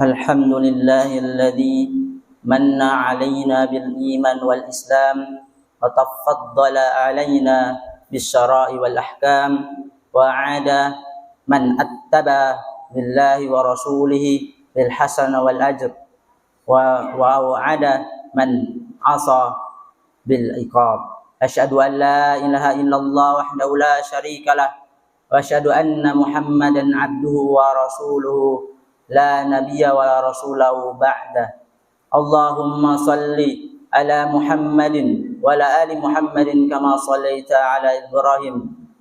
الحمد لله الذي من علينا بالإيمان والإسلام وتفضل علينا بالشرائع والأحكام وعاد من أتبع بالله ورسوله بالحسن والأجر ووعد من عصى بالعقاب. أشهد أن لا إله إلا الله وحده لا شريك له وأشهد أن محمدا عبده ورسوله لا نبي ولا رسول بعده. اللهم صل على محمد وعلى آل محمد كما صليت على إبراهيم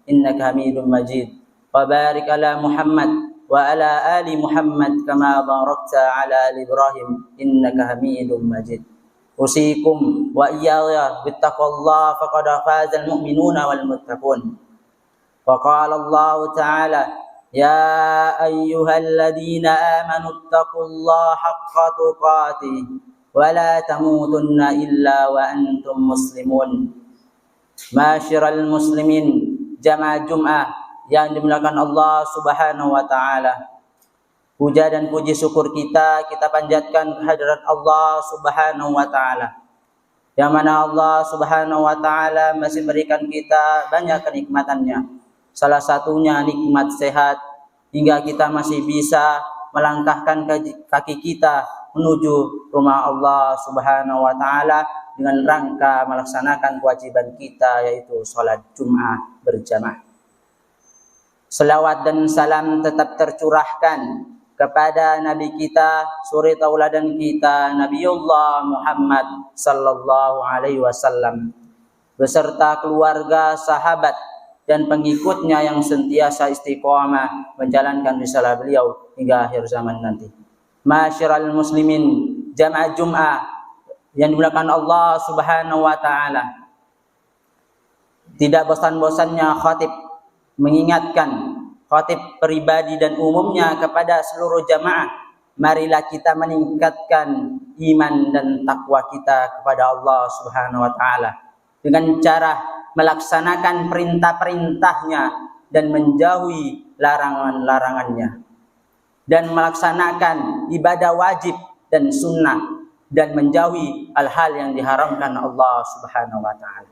إنك حميد مجيد وبارك على محمد وعلى آل محمد كما باركت على آل إبراهيم إنك حميد مجيد. أوصيكم وإياي بتقوى الله فقد فاز المؤمنون والمتقون. وقال الله تعالى: يا أيها الذين آمنوا اتقوا الله حق تقاته ولا تموتن إلا وأنتم مسلمون. Masyiral muslimin, jamaah Jum'ah yang dimuliakan Allah Subhanahu wa taala. Puja dan puji syukur kita panjatkan kehadirat Allah Subhanahu wa taala. Yang mana Allah Subhanahu wa taala masih berikan kita banyak kenikmatannya. Salah satunya nikmat sehat, hingga kita masih bisa melangkahkan kaki kita menuju rumah Allah Subhanahu wa taala dengan rangka melaksanakan kewajiban kita, yaitu sholat Jum'ah berjamaah. Selawat dan salam tetap tercurahkan kepada Nabi kita, suri tauladan kita, Nabiullah Muhammad sallallahu alaihi wasallam, beserta keluarga, sahabat, dan pengikutnya yang sentiasa istiqomah menjalankan risalah beliau hingga akhir zaman nanti. Masyiral muslimin, jamaah Jum'ah yang dimuliakan Allah Subhanahu wa taala. Tidak bosan-bosannya khatib mengingatkan, khatib pribadi dan umumnya kepada seluruh jamaah, marilah kita meningkatkan iman dan takwa kita kepada Allah Subhanahu wa taala dengan cara melaksanakan perintah-perintahnya dan menjauhi larangan-larangannya, dan melaksanakan ibadah wajib dan sunnah, dan menjauhi hal-hal yang diharamkan Allah Subhanahu wa taala.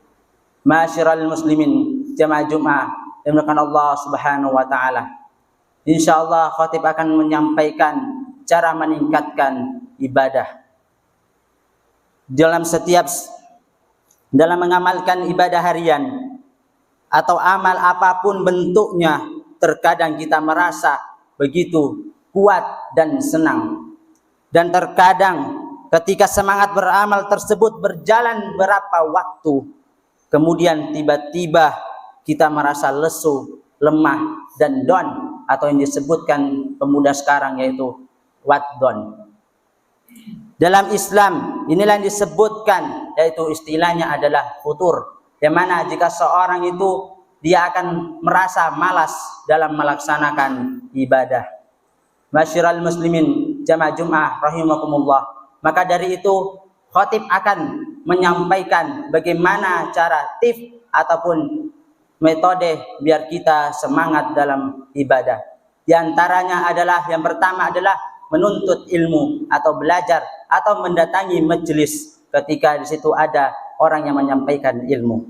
Masyiral muslimin, jamaah Jum'ah yang dimuliakan Allah Subhanahu wa taala. Insyaallah khatib akan menyampaikan cara meningkatkan ibadah dalam mengamalkan ibadah harian atau amal apapun bentuknya. Terkadang kita merasa begitu kuat dan senang, dan terkadang ketika semangat beramal tersebut berjalan beberapa waktu, kemudian tiba-tiba kita merasa lesu, lemah, dan down, atau yang disebutkan pemuda sekarang yaitu wadon. Dalam Islam inilah yang disebutkan, yaitu istilahnya adalah futur, yang mana jika seorang itu dia akan merasa malas dalam melaksanakan ibadah. Masyiral muslimin, jamaah Jum'ah rahimakumullah. Maka dari itu khatib akan menyampaikan bagaimana cara tips ataupun metode biar kita semangat dalam ibadah. Di antaranya adalah, yang pertama adalah menuntut ilmu atau belajar atau mendatangi majelis ketika di situ ada orang yang menyampaikan ilmu.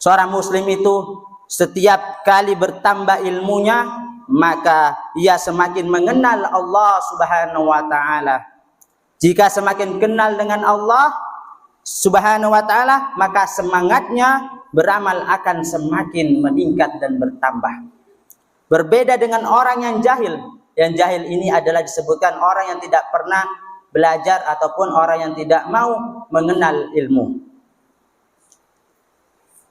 Seorang muslim itu setiap kali bertambah ilmunya, maka ia semakin mengenal Allah Subhanahu wa taala. Jika semakin kenal dengan Allah Subhanahu wa taala, maka semangatnya beramal akan semakin meningkat dan bertambah. Berbeda dengan orang yang jahil. Yang jahil ini adalah disebutkan orang yang tidak pernah belajar ataupun orang yang tidak mau mengenal ilmu.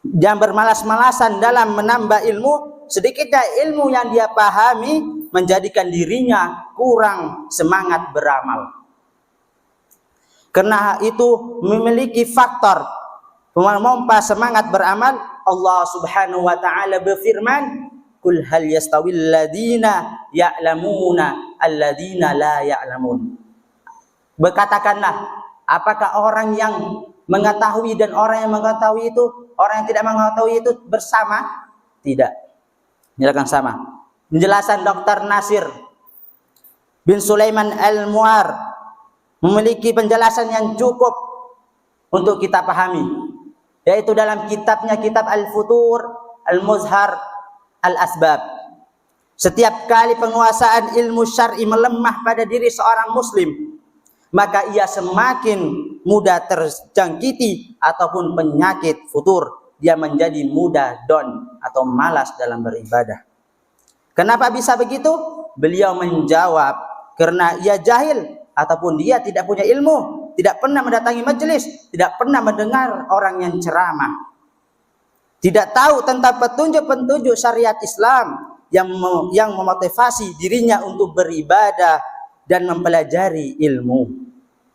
Yang bermalas-malasan dalam menambah ilmu, sedikitnya ilmu yang dia pahami menjadikan dirinya kurang semangat beramal. Karena itu memiliki faktor memompa semangat beramal. Allah Subhanahu wa taala berfirman, "Qul hal yastawil ladzina ya'lamuna alladzina la ya'lamun." Berkatakanlah, apakah orang yang mengetahui dan orang yang mengetahui itu, orang yang tidak mengetahui itu bersama? Tidak. Tidak akan sama. Penjelasan Dr. Nasir bin Sulaiman Al-Muar memiliki penjelasan yang cukup untuk kita pahami, yaitu dalam kitabnya, kitab Al-Futur Al-Muzhar Al-Asbab. Setiap kali penguasaan ilmu syar'i melemah pada diri seorang muslim, maka ia semakin mudah terjangkiti ataupun penyakit futur. Dia menjadi mudah down atau malas dalam beribadah. Kenapa bisa begitu? Beliau menjawab, karena ia jahil ataupun dia tidak punya ilmu, tidak pernah mendatangi majelis, tidak pernah mendengar orang yang ceramah, tidak tahu tentang petunjuk-petunjuk syariat Islam yang memotivasi dirinya untuk beribadah dan mempelajari ilmu.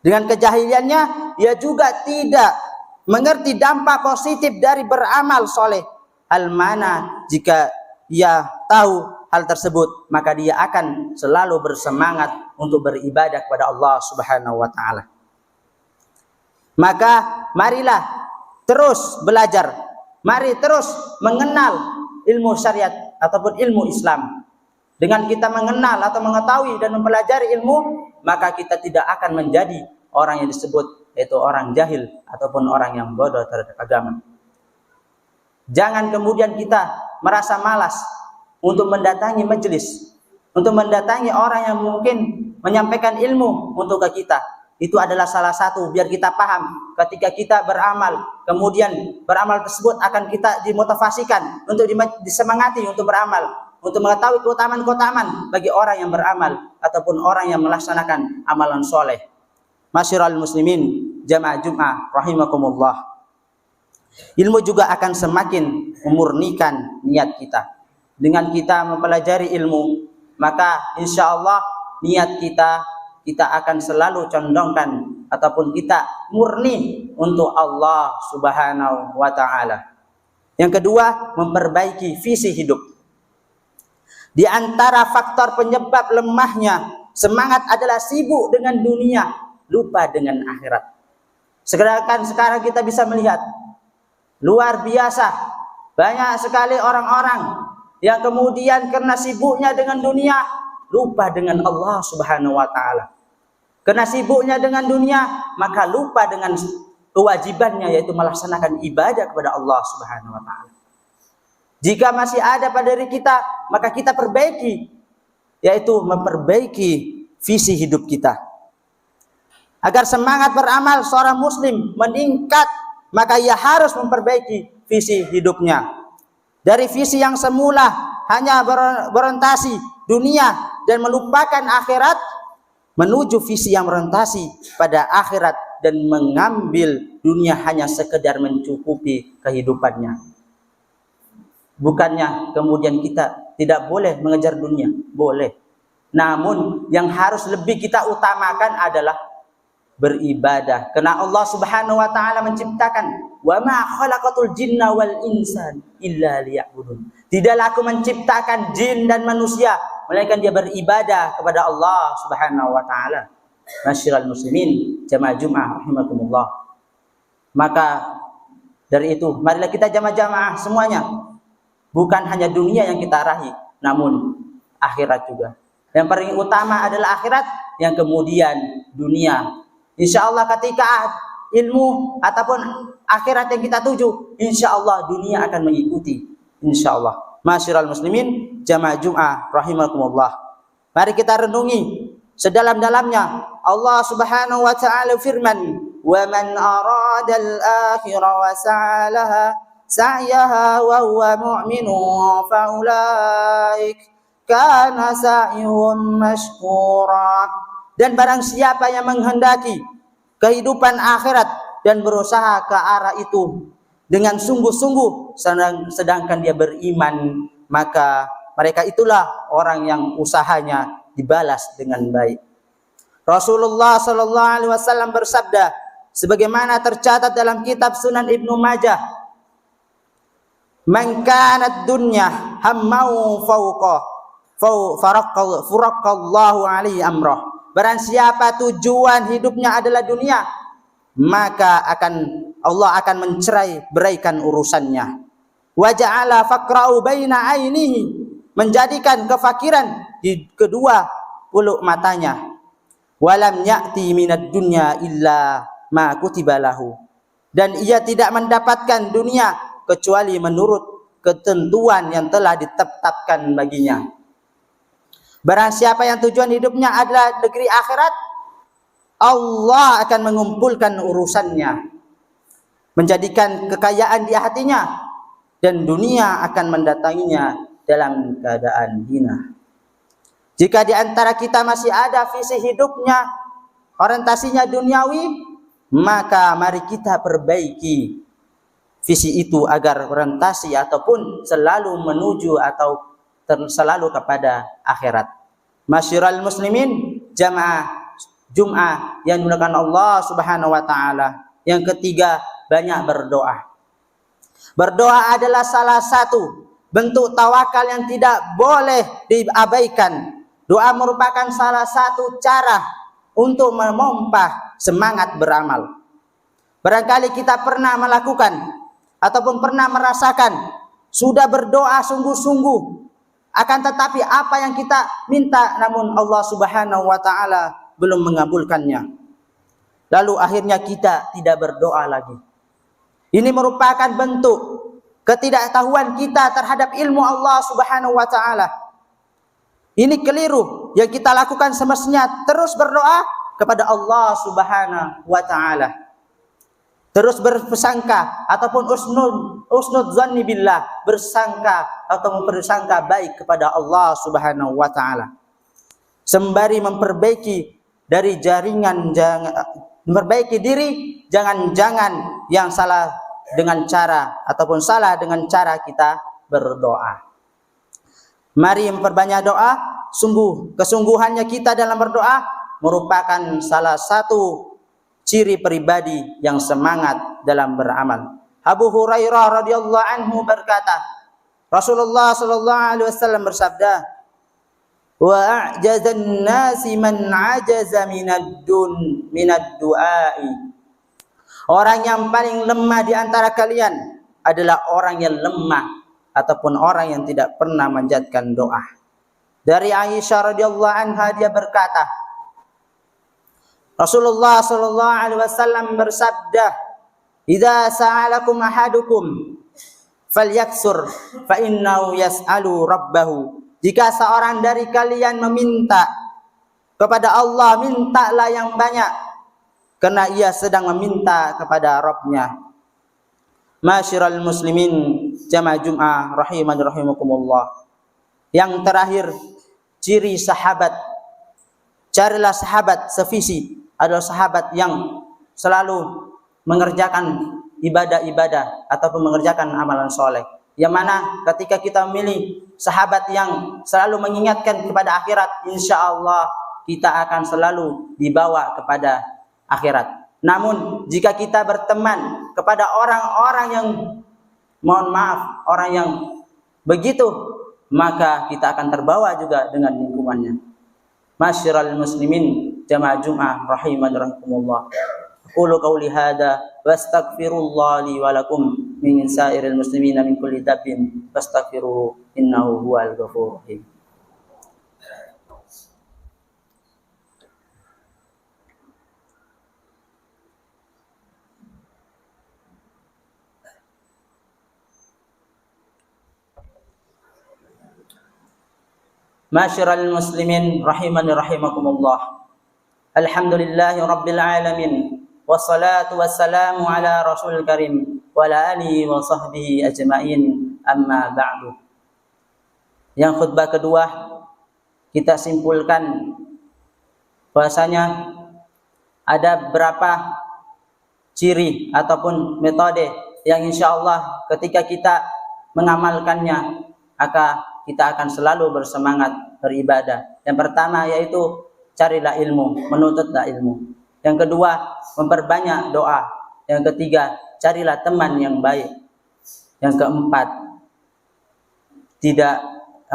Dengan kejahilannya, ia juga tidak mengerti dampak positif dari beramal soleh. Hal mana jika ia tahu hal tersebut, maka dia akan selalu bersemangat untuk beribadah kepada Allah Subhanahu wa taala. Maka marilah terus belajar, mari terus mengenal ilmu syariat ataupun ilmu Islam. Dengan kita mengenal atau mengetahui dan mempelajari ilmu, maka kita tidak akan menjadi orang yang disebut yaitu orang jahil ataupun orang yang bodoh terhadap agama. Jangan kemudian kita merasa malas untuk mendatangi majelis, untuk mendatangi orang yang mungkin menyampaikan ilmu untuk ke kita. Itu adalah salah satu biar kita paham ketika kita beramal, kemudian beramal tersebut akan kita dimotivasikan untuk disemangati untuk beramal, untuk mengetahui keutamaan-keutamaan bagi orang yang beramal ataupun orang yang melaksanakan amalan soleh. Masyiral muslimin jamaah Jum'ah rahimakumullah. Ilmu juga akan semakin memurnikan niat kita. Dengan kita mempelajari ilmu, maka insya Allah niat kita akan selalu condongkan ataupun kita murni untuk Allah Subhanahu wa taala. Yang kedua, memperbaiki visi hidup. Di antara faktor penyebab lemahnya semangat adalah sibuk dengan dunia, lupa dengan akhirat. Sedangkan sekarang kita bisa melihat luar biasa banyak sekali orang-orang yang kemudian karena sibuknya dengan dunia lupa dengan Allah Subhanahu wa taala. Karena sibuknya dengan dunia, maka lupa dengan kewajibannya, yaitu melaksanakan ibadah kepada Allah Subhanahu wa taala. Jika masih ada pada diri kita, maka kita perbaiki, yaitu memperbaiki visi hidup kita. Agar semangat beramal seorang muslim meningkat, maka ia harus memperbaiki visi hidupnya. Dari visi yang semula hanya berorientasi dunia dan melupakan akhirat, menuju visi yang berorientasi pada akhirat dan mengambil dunia hanya sekedar mencukupi kehidupannya. Bukannya kemudian kita tidak boleh mengejar dunia, boleh. Namun yang harus lebih kita utamakan adalah beribadah. Karena Allah Subhanahu wa taala menciptakan, "Wa ma khalaqatul jinna wal insan illa liya'budun." Tidaklah aku menciptakan jin dan manusia melainkan dia beribadah kepada Allah Subhanahu wa taala. Masyiral muslimin jamaah Jum'ah rahimakumullah. Maka dari itu marilah kita jamaah semuanya, bukan hanya dunia yang kita raih, namun akhirat juga. Yang paling utama adalah akhirat, yang kemudian dunia. Insya Allah ketika ilmu ataupun akhirat yang kita tuju, insya Allah dunia akan mengikuti. Insya Allah. Masyiral muslimin jamaah Jum'ah rahimakumullah. Mari kita renungi sedalam-dalamnya. Allah Subhanahu wa taala firman, "Wa man arada al-akhirah wa sa'alaha sa'yaha wa huwa mu'minun fa ulaik kana sa'yuhum mashkura." Dan barang siapa yang menghendaki kehidupan akhirat dan berusaha ke arah itu dengan sungguh-sungguh sedangkan dia beriman, maka mereka itulah orang yang usahanya dibalas dengan baik. Rasulullah sallallahu alaihi wasallam bersabda sebagaimana tercatat dalam kitab Sunan Ibnu Majah, "Man kanat dunya hammau fawqa faraqallahu alaihi amrah." Barang siapa tujuan hidupnya adalah dunia, maka Allah akan mencerai-beraikan urusannya. Wa ja'ala faqra'u baina ainihi, menjadikan kefakiran di kedua puluk matanya. Walam ya'ti minad dunya illa ma kutiba lahu. Dan ia tidak mendapatkan dunia kecuali menurut ketentuan yang telah ditetapkan baginya. Barang siapa yang tujuan hidupnya adalah negeri akhirat, Allah akan mengumpulkan urusannya, menjadikan kekayaan di hatinya, dan dunia akan mendatanginya dalam keadaan hina. Jika di antara kita masih ada visi hidupnya orientasinya duniawi, maka mari kita perbaiki visi itu agar orientasi ataupun selalu menuju atau selalu kepada akhirat. Masyiral muslimin, jamaah Jum'ah yang dimuliakan Allah Subhanahu wa taala. Yang ketiga, banyak berdoa. Berdoa adalah salah satu bentuk tawakal yang tidak boleh diabaikan. Doa merupakan salah satu cara untuk memompa semangat beramal. Barangkali kita pernah melakukan ataupun pernah merasakan sudah berdoa sungguh-sungguh, akan tetapi apa yang kita minta namun Allah Subhanahu wa taala belum mengabulkannya. Lalu akhirnya kita tidak berdoa lagi. Ini merupakan bentuk ketidaktahuan kita terhadap ilmu Allah Subhanahu wa taala. Ini keliru. Yang kita lakukan semestinya terus berdoa kepada Allah Subhanahu wa taala. Terus bersangka ataupun usnud zanni billah, bersangka atau bersangka baik kepada Allah Subhanahu wa taala. Sembari memperbaiki dari memperbaiki diri, jangan-jangan yang salah dengan cara ataupun salah dengan cara kita berdoa. Mari memperbanyak doa. Kesungguhannya kita dalam berdoa merupakan salah satu ciri pribadi yang semangat dalam beramal. Abu Hurairah radhiyallahu anhu berkata, Rasulullah sallallahu alaihi wasallam bersabda, "Wa a'jazan nasi man 'ajaza minad du'ai." Orang yang paling lemah di antara kalian adalah orang yang lemah ataupun orang yang tidak pernah manjatkan doa. Dari Aisyah radhiyallahu anha dia berkata, Rasulullah sallallahu alaihi wasallam bersabda, "Idza sa'alakum ahadukum falyaksur fa innahu yas'alu rabbahu." Jika seorang dari kalian meminta kepada Allah, mintalah yang banyak karena ia sedang meminta kepada Rabb-Nya. Masyiral muslimin, jamaah Jum'ah rahimani rahimakumullah. Yang terakhir, ciri sahabat. Carilah sahabat sevisi, adalah sahabat yang selalu mengerjakan ibadah-ibadah ataupun mengerjakan amalan soleh. Yang mana ketika kita memilih sahabat yang selalu mengingatkan kepada akhirat, insya Allah kita akan selalu dibawa kepada akhirat. Namun jika kita berteman kepada orang-orang yang mohon maaf, orang yang begitu, maka kita akan terbawa juga dengan lingkungannya. Masyiral muslimin, jamaah Jum'ah rahimani rahimakumullah. Qulu qawli hadza wastaghfirullah li wa lakum min sa'iril muslimina min kulli dhanbin fastaghfiruhu innahu huwal ghafurur rahim. Masyiral muslimin rahimani rahimakumullah. Alhamdulillahi rabbil alamin. Wassalatu wassalamu ala rasulil karim wa ala alihi wa sahbihi ajma'in, amma ba'du. Yang khutbah kedua, kita simpulkan bahasanya ada berapa ciri ataupun metode yang insya Allah ketika kita mengamalkannya maka kita akan selalu bersemangat beribadah. Yang pertama yaitu carilah ilmu, menuntutlah ilmu. Yang kedua, memperbanyak doa. Yang ketiga, carilah teman yang baik. Yang keempat, tidak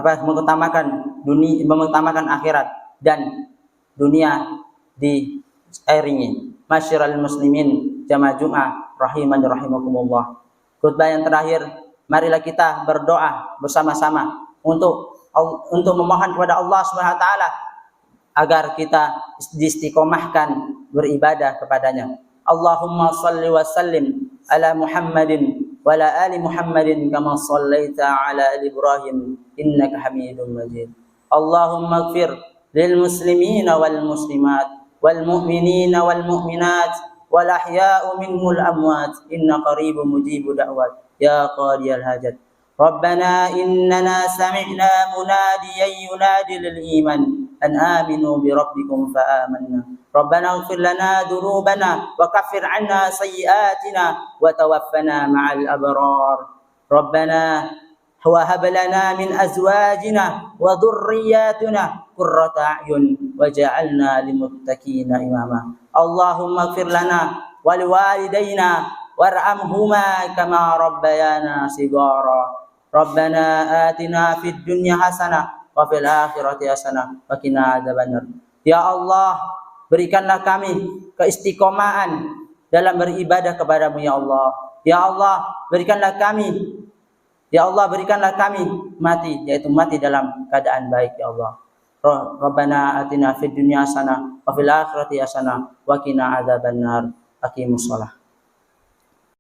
mengutamakan akhirat dan dunia diiringi. Masyiral muslimin, jamaah Jum'ah rahimani rahimakumullah. Khutbah yang terakhir, marilah kita berdoa bersama-sama untuk memohon kepada Allah Subhanahu wa taala agar kita diistiqomahkan beribadah kepadanya. Allahumma salli wa sallim ala Muhammadin wa ala ali Muhammadin kama sallaita ala ali Ibrahim innaka Hamidum Majid. Allahumma ighfir lil muslimina wal muslimat wal mu'minina wal mu'minat wal ahya'u minhul amwat inna qaribun mujibu da'wat ya qadiyal hajat. Rabbana innana sami'na munadiyan yunadi lil iman an aminu bi rabbikum fa amanna. Rabbana ighfir lana dhunubana wa kaffir 'anna sayyi'atina wa tawaffana ma'al abrar. Rabbana wa hab lana min azwajina wa dhurriyyatina qurrata a'yun waj'alna lil muttaqina imama. Allahumma ighfir lana wa liwalidayna warhamhuma kama rabbayana shighara. Rabbana atina fid dunya hasanah wa fil akhirati hasanah wa qina adzabannar. Ya Allah, berikanlah kami keistiqomahan dalam beribadah kepadamu ya Allah. Ya Allah, berikanlah kami mati, yaitu mati dalam keadaan baik ya Allah. Rabbana atina fid dunya hasanah wa fil akhirati hasanah wa qina adzabannar. Aqimus shalah.